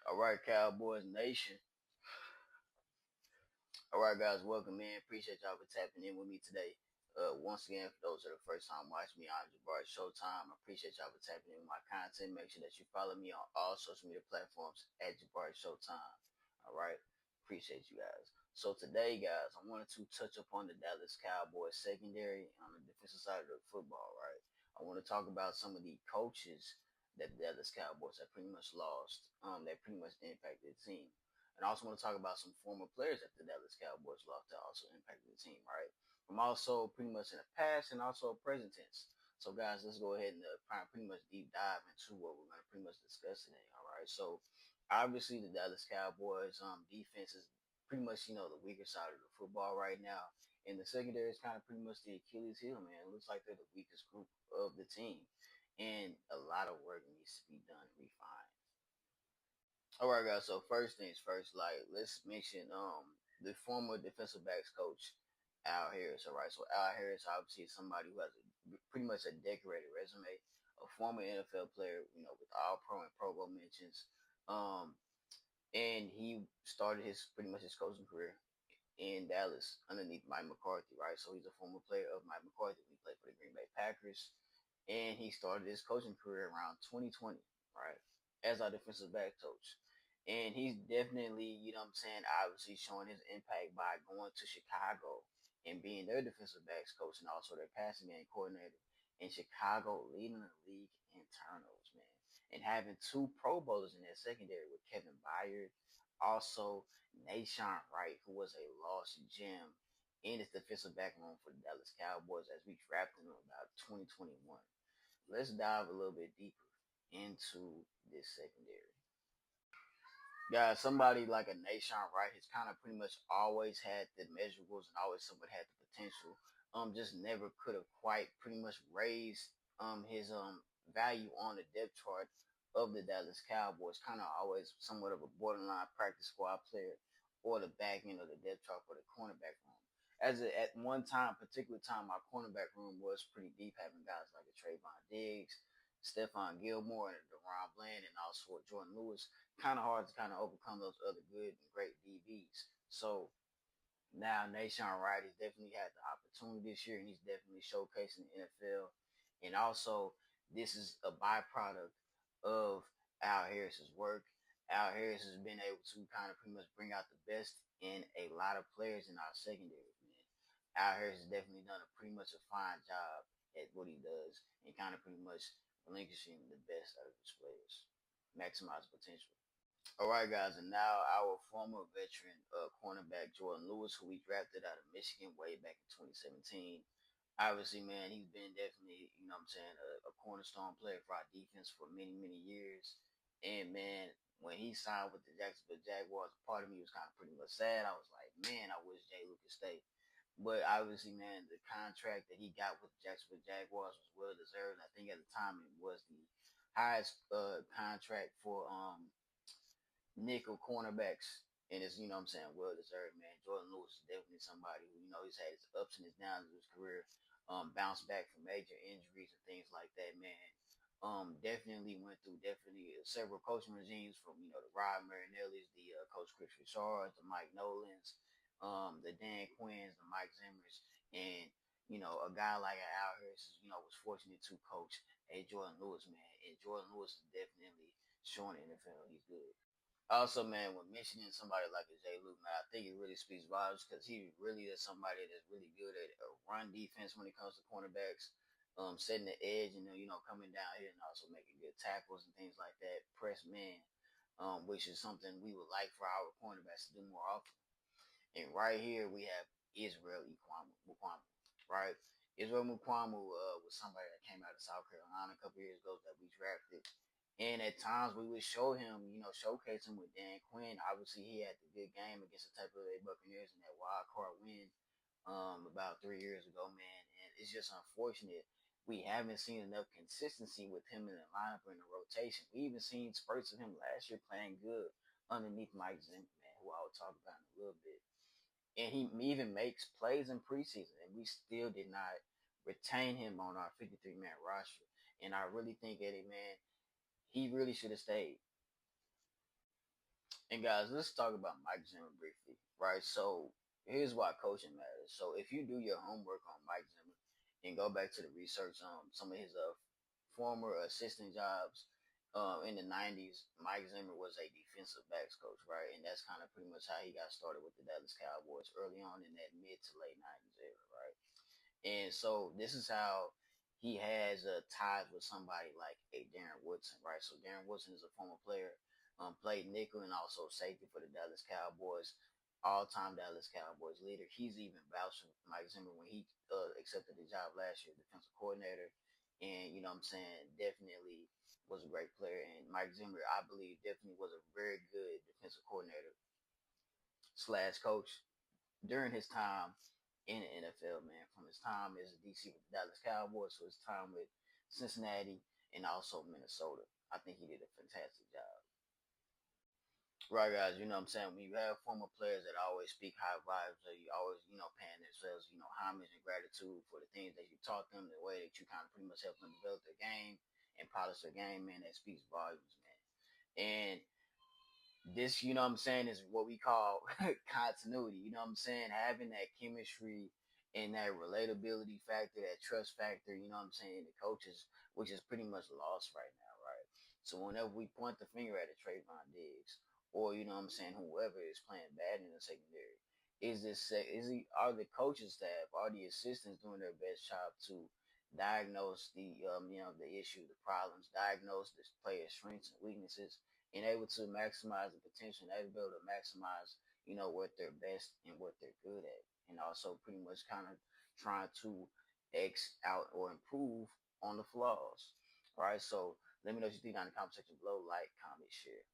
All right, Cowboys Nation. All right, guys, welcome in. Appreciate y'all for tapping in with me today. Once again, for those that are first time watching me on Jabari Showtime, I appreciate y'all for tapping in with my content. Make sure that you follow me on all social media platforms at Jabari Showtime. All right, appreciate you guys. So today, guys, I wanted to touch upon the Dallas Cowboys secondary on the defensive side of the football. Right, I want to talk about some of the coaches that the Dallas Cowboys have pretty much lost. That pretty much impacted the team. And I also want to talk about some former players that the Dallas Cowboys lost that also impacted the team, right? From also pretty much in the past and also present tense. So, guys, let's go ahead and pretty much deep dive into what we're going to pretty much discuss today, all right? So, obviously, the Dallas Cowboys defense is pretty much, the weaker side of the football right now. And the secondary is kind of pretty much the Achilles heel, man. It looks like they're the weakest group of the team. And a lot of work needs to be done and refined. All right, guys. So first things first, like let's mention the former defensive backs coach Al Harris. All right, so Al Harris obviously is somebody who has pretty much a decorated resume, a former NFL player, with All Pro and Pro Bowl mentions. Um, and he started his pretty much his coaching career in Dallas underneath Mike McCarthy. Right, so he's a former player of Mike McCarthy. He played for the Green Bay Packers, and he started his coaching career around 2020, right, as our defensive back coach. And he's definitely, what I'm saying, obviously showing his impact by going to Chicago and being their defensive backs coach and also their passing game coordinator. In Chicago, leading the league in turnovers, man. And having two Pro Bowlers in that secondary with Kevin Byard, also Nashawn Wright, who was a lost gem in his defensive back room for the Dallas Cowboys as we drafted him about 2021. Let's dive a little bit deeper into this secondary. Guys, somebody like a Nashawn Wright has kind of pretty much always had the measurables and always somewhat had the potential. Just never could have quite pretty much raised his value on the depth chart of the Dallas Cowboys. Kind of always somewhat of a borderline practice squad player or the back end of the depth chart for the cornerback room. At one time, particular time, our cornerback room was pretty deep, having guys like a Trayvon Diggs, Stephon Gilmore, and Deron Bland, and also Jordan Lewis. Kind of hard to kind of overcome those other good and great DBs. So now Nashawn Wright has definitely had the opportunity this year, and he's definitely showcasing the NFL. And also, this is a byproduct of Al Harris's work. Al Harris has been able to kind of pretty much bring out the best in a lot of players in our secondary. Man, Al Harris has definitely done a pretty much a fine job at what he does, and kind of pretty much relinquishing the best out of his players, maximize potential. All right, guys, and now our former veteran cornerback Jordan Lewis, who we drafted out of Michigan way back in 2017. Obviously, man, he's been definitely, what I'm saying, a cornerstone player for our defense for many, many years. And man, when he signed with the Jacksonville Jaguars, part of me was kind of pretty much sad. I was like, man, I wish Jay Lucas stayed. But obviously, man, the contract that he got with the Jacksonville Jaguars was well deserved. I think at the time it was the highest contract for nickel cornerbacks. And it's, what I'm saying, well deserved, man. Jordan Lewis is definitely somebody who, he's had his ups and his downs in his career, bounced back from major injuries and things like that, man. Definitely went through several coaching regimes from, the Rod Marinelli's, the Coach Chris Richards, the Mike Nolans, the Dan Quinns, the Mike Zimmers, and, a guy like Al Harris, was fortunate to coach a Jordan Lewis, man. And Jordan Lewis is definitely showing the NFL he's good. Also, man, when mentioning somebody like a Jay Luke, man, I think it really speaks volumes because he really is somebody that's really good at a run defense when it comes to cornerbacks, setting the edge and coming down here and also making good tackles and things like that. Press man, which is something we would like for our cornerbacks to do more often. And right here we have Israel Mukuamu, right? Israel Mukuamu was somebody that came out of South Carolina a couple years ago that we drafted. And at times we would show him, showcase him with Dan Quinn. Obviously, he had the good game against the Tampa Bay Buccaneers in that wild card win about 3 years ago, man. And it's just unfortunate we haven't seen enough consistency with him in the lineup or in the rotation. We even seen spurts of him last year playing good underneath Mike Zimmer, man, who I'll talk about in a little bit. And he even makes plays in preseason, and we still did not retain him on our 53-man roster. And I really think, Eddie, man, he really should have stayed. And guys, let's talk about Mike Zimmer briefly, right? So here's why coaching matters. So if you do your homework on Mike Zimmer and go back to the research on some of his former assistant jobs in the '90s, Mike Zimmer was a defensive backs coach, right? And that's kind of pretty much how he got started with the Dallas Cowboys early on in that mid to late '90s era, right? And so this is how he has ties with somebody like a Darren Woodson, right? So Darren Woodson is a former player, played nickel and also safety for the Dallas Cowboys, all-time Dallas Cowboys leader. He's even vouched for Mike Zimmer when he accepted the job last year, defensive coordinator, and you know what I'm saying, definitely was a great player. And Mike Zimmer, I believe, definitely was a very good defensive coordinator slash coach during his time in the NFL, man, from his time as a DC with the Dallas Cowboys to his time with Cincinnati and also Minnesota. I think he did a fantastic job. Right, guys, you know what I'm saying? When you have former players that always speak high vibes, or you always, paying themselves, homage and gratitude for the things that you taught them, the way that you kind of pretty much help them develop their game and polish their game, man, that speaks volumes, man. And this, you know what I'm saying, is what we call continuity. You know what I'm saying? Having that chemistry and that relatability factor, that trust factor, you know what I'm saying, the coaches, which is pretty much lost right now, right? So whenever we point the finger at a Trayvon Diggs, or you know what I'm saying, whoever is playing bad in the secondary, is he are the coaching staff, are the assistants doing their best job to diagnose the the issue, the problems, diagnose the player's strengths and weaknesses, and able to maximize the potential, and able to maximize, what they're best and what they're good at, and also pretty much kind of trying to X out or improve on the flaws. All right, so let me know what you think down in the comment section below. Like, comment, share.